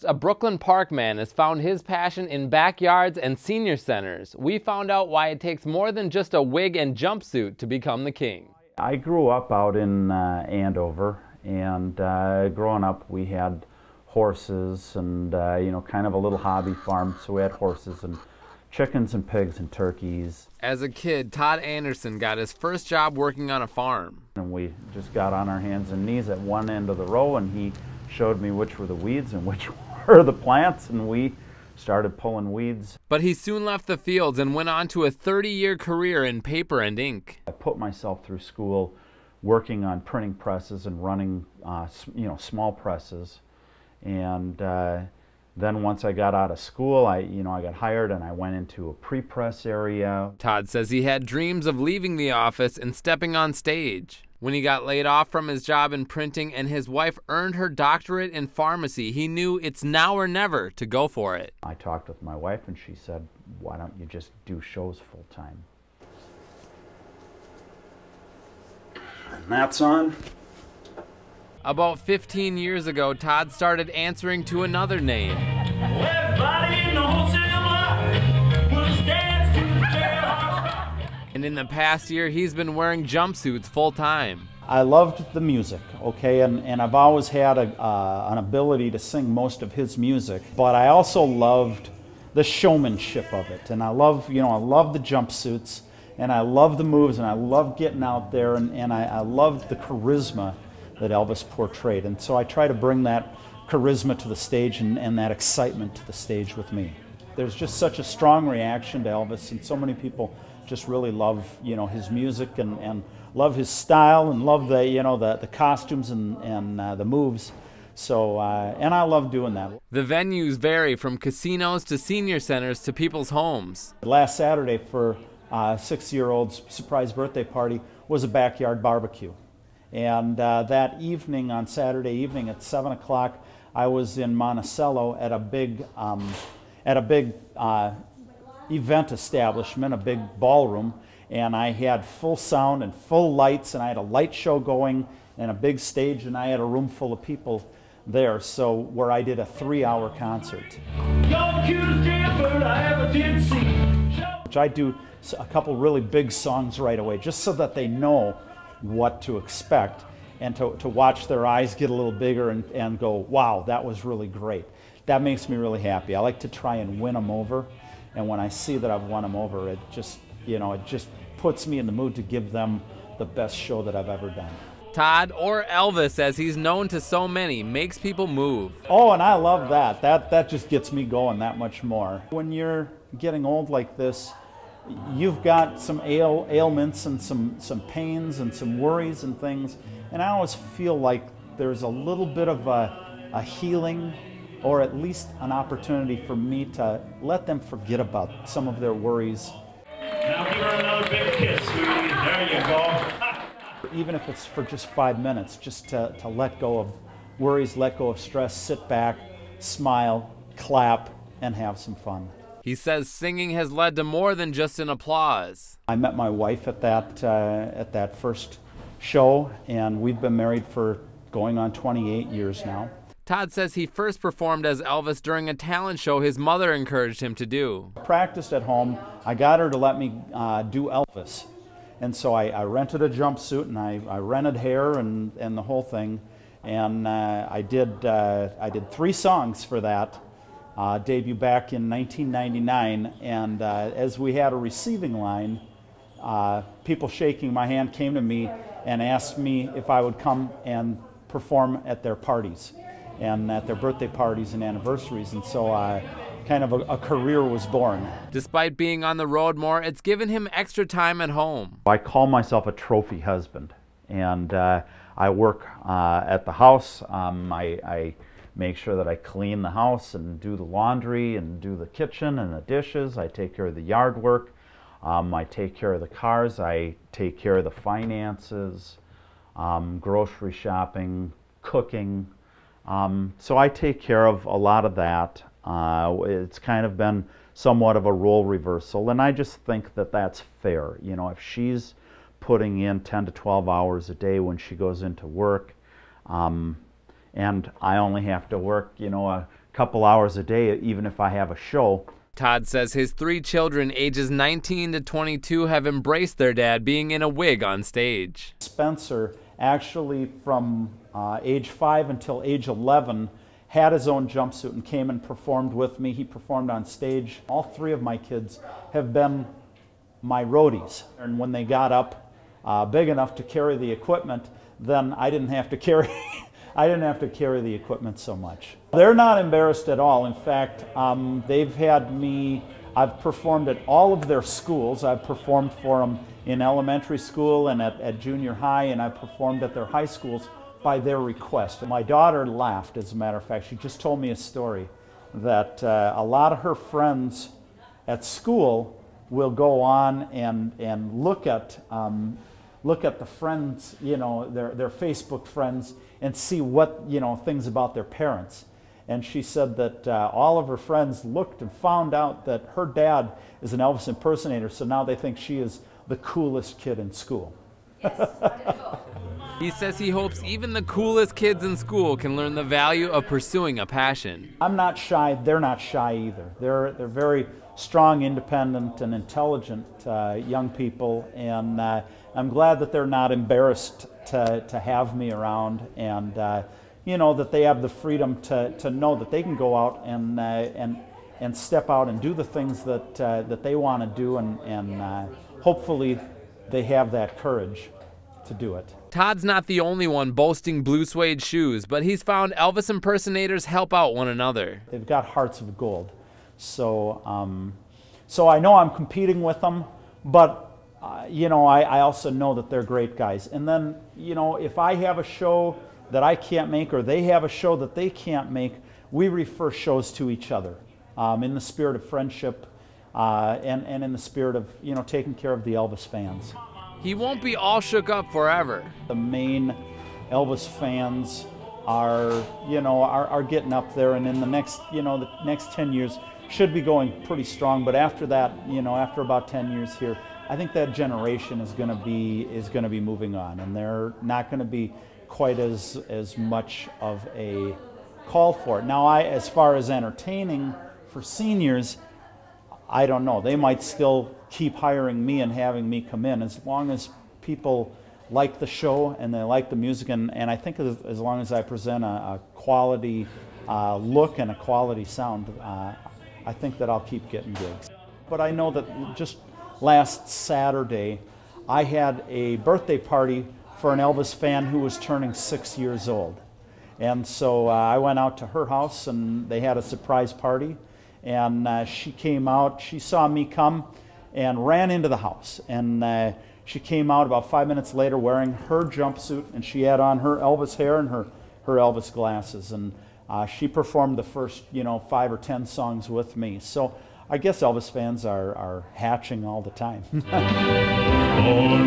A Brooklyn Park man has found his passion in backyards and senior centers. We found out why it takes more than just a wig and jumpsuit to become the king. I grew up out in Andover, and growing up we had horses and you know, kind of a little hobby farm, so we had horses and chickens and pigs and turkeys. As a kid, Todd Anderson got his first job working on a farm. And we just got on our hands and knees at one end of the row, and he showed me which were the weeds and which were the plants, and we started pulling weeds. But he soon left the fields and went on to a 30-year career in paper and ink. I put myself through school working on printing presses and running you know, small presses, and then once I got out of school, I got hired and I went into a pre-press area. Todd says he had dreams of leaving the office and stepping on stage. When he got laid off from his job in printing and his wife earned her doctorate in pharmacy, he knew it's now or never to go for it. I talked with my wife and she said, why don't you just do shows full time? And that's on. About 15 years ago, Todd started answering to another name. And in the past year, he's been wearing jumpsuits full time. I loved the music, okay, and I've always had an ability to sing most of his music, but I also loved the showmanship of it, and I love the jumpsuits, and I love the moves, and I love getting out there, and I loved the charisma that Elvis portrayed, and so I try to bring that charisma to the stage and that excitement to the stage with me. There's just such a strong reaction to Elvis, and so many people just really love, you know, his music and love his style and love the, you know, the costumes and the moves. So and I love doing that. The venues vary from casinos to senior centers to people's homes. Last Saturday for a 6-year-old's surprise birthday party was a backyard barbecue. And that evening, on Saturday evening at 7 o'clock, I was in Monticello at a big event establishment, a big ballroom, and I had full sound and full lights, and I had a light show going and a big stage, and I had a room full of people there, so where I did a 3-hour concert. Which I do a couple really big songs right away, just so that they know what to expect, and to watch their eyes get a little bigger and go, wow, that was really great. That makes me really happy. I like to try and win them over, and when I see that I've won them over, it just, you know, it just puts me in the mood to give them the best show that I've ever done. Todd, or Elvis as he's known to so many, makes people move. Oh, and I love that. That just gets me going that much more. When you're getting old like this, you've got some ailments and some pains and some worries and things, and I always feel like there's a little bit of a healing, or at least an opportunity for me to let them forget about some of their worries. Now give her another big kiss, sweetie. There you go. Even if it's for just 5 minutes, just to let go of worries, let go of stress, sit back, smile, clap, and have some fun. He says singing has led to more than just an applause. I met my wife at that first show, and we've been married for going on 28 years now. Todd says he first performed as Elvis during a talent show his mother encouraged him to do. I practiced at home. I got her to let me do Elvis. And so I rented a jumpsuit, and I rented hair and the whole thing. And I did 3 songs for that. Debut back in 1999, and as we had a receiving line, people shaking my hand came to me and asked me if I would come and perform at their parties and at their birthday parties and anniversaries, and so kind of a career was born. Despite being on the road more, it's given him extra time at home. I call myself a trophy husband, and I work at the house. I make sure that I clean the house and do the laundry and do the kitchen and the dishes. I take care of the yard work. I take care of the cars. I take care of the finances, grocery shopping, cooking. So I take care of a lot of that. It's kind of been somewhat of a role reversal, and I just think that that's fair. You know, if she's putting in 10 to 12 hours a day when she goes into work, and I only have to work, you know, a couple hours a day, even if I have a show. Todd says his 3 children, ages 19 to 22, have embraced their dad being in a wig on stage. Spencer, actually from age 5 until age 11, had his own jumpsuit and came and performed with me. He performed on stage. All 3 of my kids have been my roadies. And when they got up big enough to carry the equipment, then I didn't have to carry the equipment so much. They're not embarrassed at all. In fact, they've had me, I've performed at all of their schools. I've performed for them in elementary school and at junior high, and I've performed at their high schools by their request. My daughter laughed, as a matter of fact. She just told me a story that a lot of her friends at school will go on and look at the friends, you know, their Facebook friends, and see what, you know, things about their parents. And she said that all of her friends looked and found out that her dad is an Elvis impersonator, so now they think she is the coolest kid in school. He says he hopes even the coolest kids in school can learn the value of pursuing a passion. I'm not shy, they're not shy either. They're very strong, independent, and intelligent young people, and I'm glad that they're not embarrassed to have me around, and you know, that they have the freedom to know that they can go out and step out and do the things that they want to do, and hopefully they have that courage to do it. Todd's not the only one boasting blue suede shoes, but he's found Elvis impersonators help out one another. They've got hearts of gold. So I know I'm competing with them, but you know, I also know that they're great guys. And then, you know, if I have a show that I can't make, or they have a show that they can't make, we refer shows to each other in the spirit of friendship and in the spirit of, you know, taking care of the Elvis fans. He won't be all shook up forever. The main Elvis fans are, you know, are getting up there, and in the next, you know, the next 10 years should be going pretty strong. But after that, you know, after about 10 years here, I think that generation is going to be moving on, and they're not going to be quite as much of a call for it. Now, as far as entertaining for seniors, I don't know. They might still keep hiring me and having me come in, as long as people like the show and they like the music, and I think as long as I present a quality look and a quality sound, I think that I'll keep getting gigs. But I know that just last Saturday I had a birthday party for an Elvis fan who was turning 6 years old. And so I went out to her house, and they had a surprise party. And she came out, she saw me come and ran into the house. And she came out about 5 minutes later wearing her jumpsuit, and she had on her Elvis hair and her Elvis glasses. And she performed the first, you know, 5 or 10 songs with me. So I guess Elvis fans are hatching all the time. Born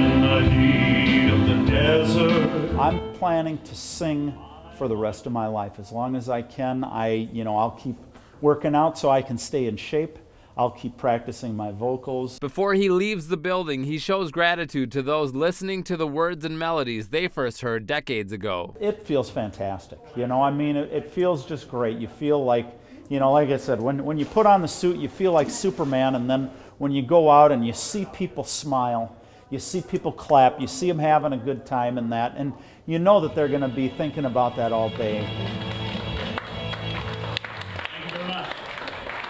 in the heat of the desert. I'm planning to sing for the rest of my life. As long as I can, I'll keep working out so I can stay in shape. I'll keep practicing my vocals. Before he leaves the building, he shows gratitude to those listening to the words and melodies they first heard decades ago. It feels fantastic. You know, I mean, it feels just great. You feel like, you know, like I said, when you put on the suit, you feel like Superman, and then when you go out and you see people smile, you see people clap, you see them having a good time and that, and you know that they're going to be thinking about that all day.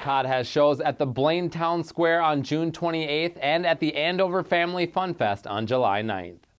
Todd has shows at the Blaine Town Square on June 28th and at the Andover Family Fun Fest on July 9th.